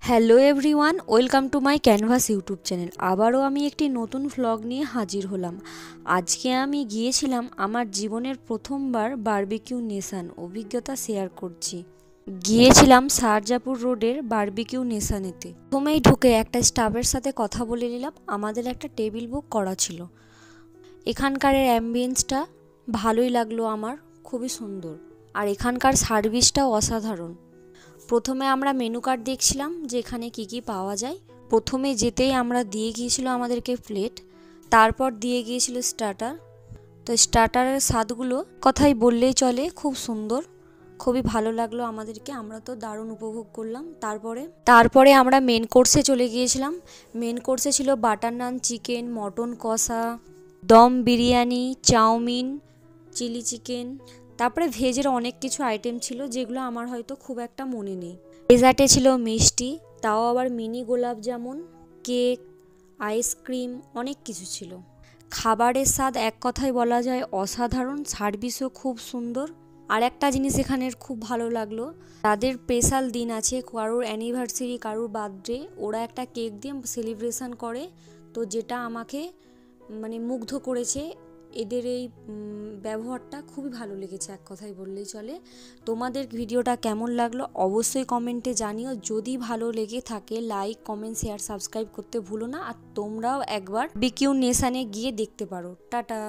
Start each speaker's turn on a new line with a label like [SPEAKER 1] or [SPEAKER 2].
[SPEAKER 1] Hello everyone, welcome to my canvas YouTube channel. আবারও আমি একটি নতুন ভ্লগ নিয়ে হাজির হলাম। আজকে আমি গিয়েছিলাম আমার জীবনের প্রথমবার বারবিকিউ নেশান অভিজ্ঞতা শেয়ার করছি। গিয়েছিলাম শাহজাপুর রোডের বারবিকিউ নেশানেতে। প্রথমেই ঢুকে একটা স্টাফের সাথে কথা বলে নিলাম, আমাদের একটা টেবিল বুক করা ছিল। এখানকার অ্যাম্বিয়েন্সটা ভালোই লাগলো আমার, খুবই সুন্দর, আর এখানকার সার্ভিসটাও অসাধারণ। প্রথমে আমরা মেনু কার্ড দেখছিলাম যে এখানে কী কী পাওয়া যায়। প্রথমে যেতেই আমরা দিয়ে গিয়েছিল আমাদেরকে প্লেট, তারপর দিয়ে গিয়েছিল স্টার্টার। তো স্টার্টারের স্বাদগুলো কথাই বললেই চলে, খুব সুন্দর, খুবই ভালো লাগলো আমাদেরকে, আমরা তো দারুণ উপভোগ করলাম। তারপরে আমরা মেন কোর্সে চলে গিয়েছিলাম। মেন কোর্সে ছিল বাটার নান, চিকেন, মটন কষা, dum biryani, chowmein, chilli chicken, তারপরে ভেজের অনেক কিছু আইটেম ছিল যেগুলো আমার হয়তো খুব একটা মনে নেই। ডেজার্টে ছিল মিষ্টি, তাও আবার মিনি গোলাপ জামুন, কেক, আইসক্রিম, অনেক কিছু ছিল। খাবারের স্বাদ এক কথায় বলা যায় অসাধারণ, সার্ভিসও খুব সুন্দর। আর একটা জিনিস এখানের খুব ভালো লাগলো, তাদের স্পেশাল দিন আছে, কারোর অ্যানিভার্সারি, কারোর বার্থডে, ওরা একটা কেক দিয়ে সেলিব্রেশন করে। তো যেটা আমাকে মুগ্ধ করেছে, এদের এই ব্যবহারটা খুবই ভালো লেগেছে, এক কথাই বললেই চলে। তোমাদের ভিডিওটা কেমন লাগলো অবশ্যই কমেন্টে জানিও। যদি ভালো লেগে থাকে লাইক, কমেন্ট, শেয়ার, সাবস্ক্রাইব করতে ভুলো না। আর তোমরাও একবার বিকিউ নেশানে গিয়ে দেখতে পারো। টাটা।